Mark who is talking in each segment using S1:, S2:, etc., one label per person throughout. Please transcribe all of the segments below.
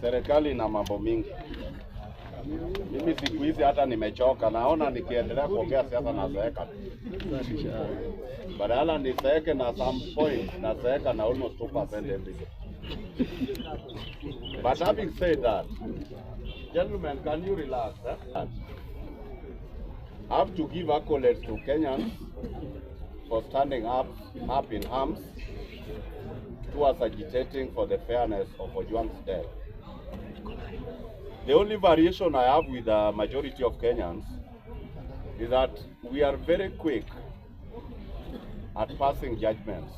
S1: Serikali na mambo mingi. Mimi siku hizi hata nimechoka, naona nikiendelea kuongea siasa nazeeka. Badala nizeeke na some point, nazeeka na almost 2% every day. But having said that, gentlemen, can you relax? I have to give accolades to Kenyans for standing up in arms towards agitating for the fairness of Ojwang's death. The only variation I have with the majority of Kenyans is that we are very quick at passing judgments.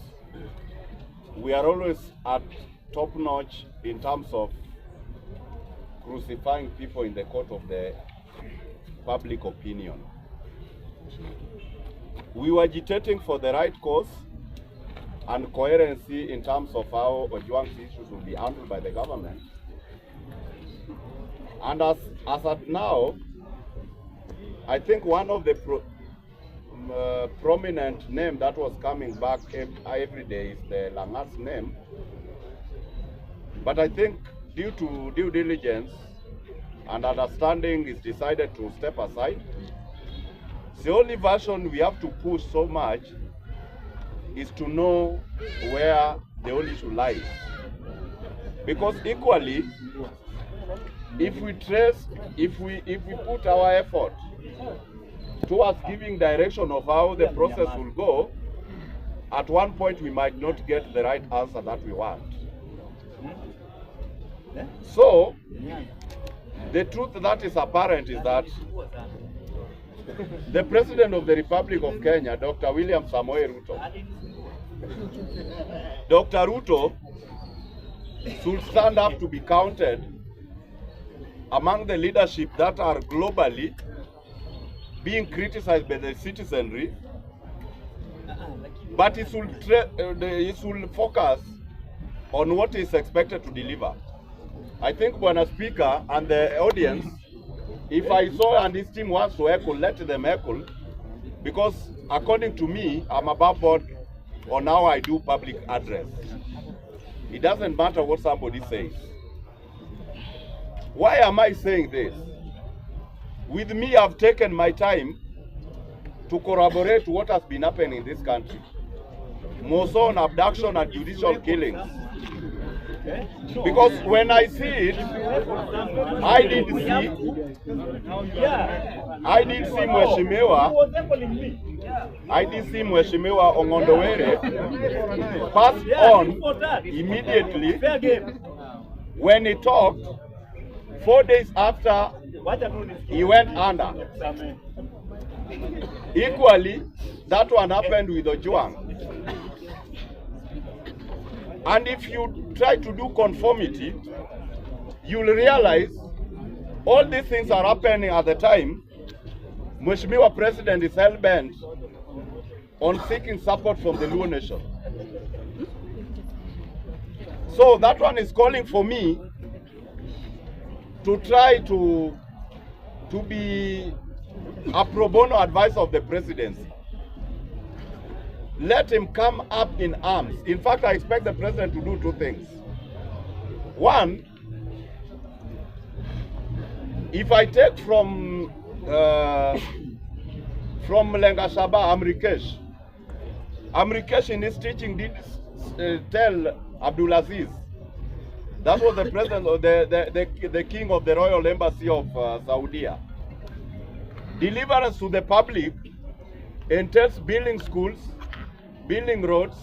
S1: We are always at top notch in terms of crucifying people in the court of the public opinion. We were agitating for the right cause and coherency in terms of how Ojwang's issues will be handled by the government. And as at now, I think one of the prominent name that was coming back every day is the Langat's name. But I think due to due diligence and understanding, is decided to step aside. The only version we have to push so much is to know where the whole issue lies. Because equally, if we put our effort towards giving direction of how the process will go, at one point we might not get the right answer that we want. So, the truth that is apparent is that the President of the Republic of Kenya, Dr. William Samoei Ruto, Dr. Ruto should stand up to be counted among the leadership that are globally being criticized by the citizenry, but it should focus on what is expected to deliver. I think, Bwana Speaker and the audience, if I saw and this team wants to echo, let them echo, because according to me, I'm above board on how I do public address. It doesn't matter what somebody says. Why am I saying this? With me, I've taken my time to corroborate what has been happening in this country. More so on abduction and judicial killings. Because when I see it, I did see Mheshimiwa Ongondowere pass on immediately when he talked 4 days after he went under. Equally, that one happened with Ojwang. And if you try to do conformity, you'll realize all these things are happening at the time Mheshimiwa President is hell-bent on seeking support from the Luo Nation. So that one is calling for me to try to be a pro bono advisor of the presidency. Let him come up in arms. In fact, I expect the president to do two things. One, if I take from Lengashaba, Amrikesh in his teaching did tell Abdulaziz, that was the president of the king of the royal embassy of Saudi. Deliverance to the public entails building schools, building roads,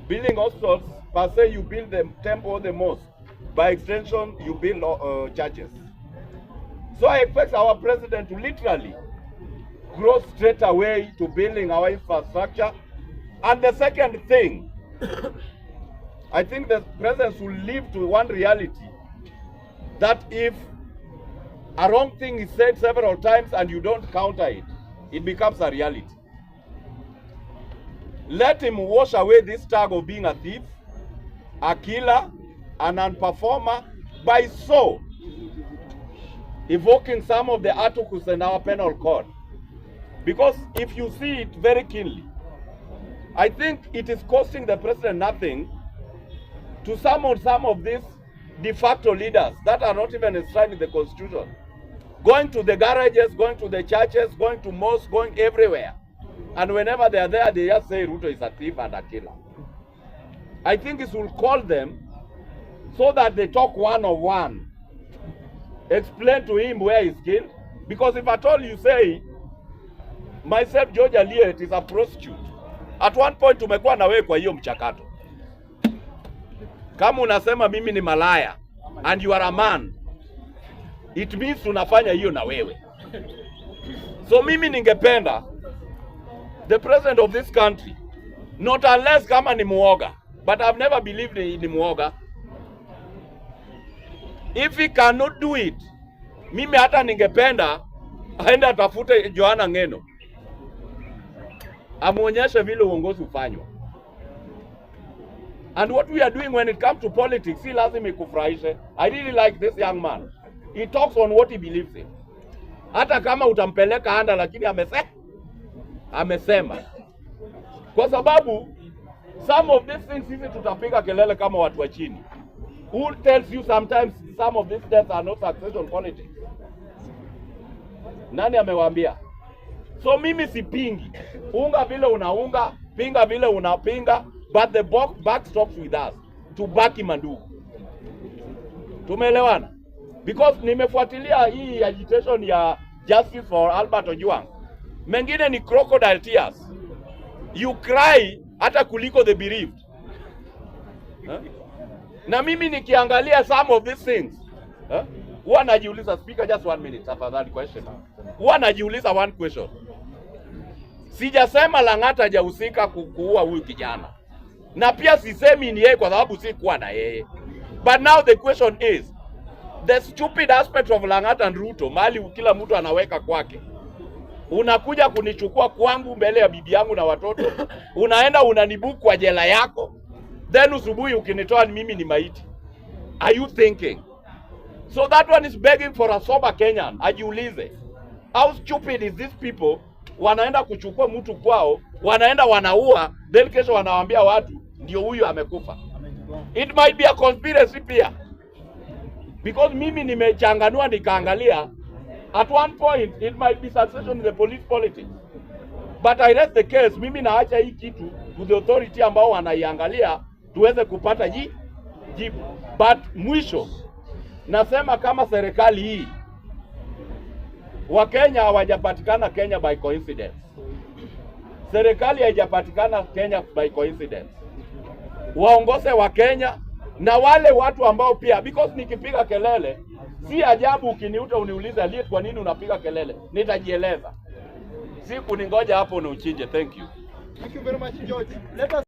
S1: building hospitals. Per se, you build the temple or the mosque. By extension, you build churches. So I expect our president to literally grow straight away to building our infrastructure. And the second thing, I think the president should live to one reality, that if a wrong thing is said several times and you don't counter it, it becomes a reality. Let him wash away this tag of being a thief, a killer, an unperformer, by so evoking some of the articles in our penal code. Because if you see it very keenly, I think it is costing the president nothing to summon some of these de facto leaders that are not even enshrined in the constitution, going to the garages, going to the churches, going to mosques, going everywhere. And whenever they are there, they just say Ruto is a thief and a killer. I think this will call them so that they talk one-on-one. Explain to him where he's killed. Because if at all you say, myself, George Aliet, is a prostitute. At one point, tumekuwa na wewe kwa hiyo mchakato. Kama unasema mimi ni malaya, and you are a man, it means tunafanya hiyo na wewe. So mimi ningependa, the president of this country, not unless kama ni muoga, but I've never believed ni muoga. If he cannot do it, mimi hata ningependa aende atafute Joanna Ngeno, amuonyeshe vile uongozi ufanywa. And what we are doing when it comes to politics, si lazima ikufurahishe. I really like this young man. He talks on what he believes in. Hata kama utampeleka anda, lakini amesema. Kwa sababu some of these things sisi tutapiga kelele kama watu wa chini. Who tells you sometimes some of these deaths are not succession politics? Nani amewaambia? So mimi sipingi. Unga vile unaunga, pinga vile unapinga, but the back stops with us to back him and do. Tumeelewana? Because nimefuatilia hii agitation ya justice for Albert Ojwang. Mengine ni crocodile tears. You cry hata kuliko the bereaved. Na mimi nikiangalia some of these things, huwa najiuliza, speaker, just 1 minute, tafadhali question. Huwa najiuliza one question. Sijasema Lang'ata hajahusika kuua huyu kijana. Na pia sisemi ni yeye kwa sababu si kuwa na yeye. But now the question is, the stupid aspect of Lang'ata and Ruto, mali kila mtu anaweka kwake. Unakuja kunichukua kwangu mbele ya bibi yangu na watoto, unaenda unanibuku kwa jela yako, then usubuhi ukinitoa mimi ni maiti. Are you thinking? So that one is begging for a sober Kenyan. Ajiulize, how stupid is these people? Wanaenda kuchukua mtu kwao, wanaenda wanaua, then kesho wanawaambia watu ndio huyu amekufa. It might be a conspiracy pia. Because mimi nimechanganua nikaangalia, at one point it might be succession in the police politics. But I rest the case, mimi naacha hii kitu to the authority ambao wanaiangalia tuweze kupata jibu. But mwisho nasema kama serikali hii, Wakenya hawajapatikana Kenya by coincidence. Serikali haijapatikana Kenya by coincidence. Waongoze wa Kenya na wale watu ambao pia, because nikipiga kelele, si ajabu ukiniuta uniuliza Aliet kwa nini unapiga kelele. Nitajieleza. Siku ningoja hapo na uchinje. Thank you.
S2: Thank you very much, George. Let us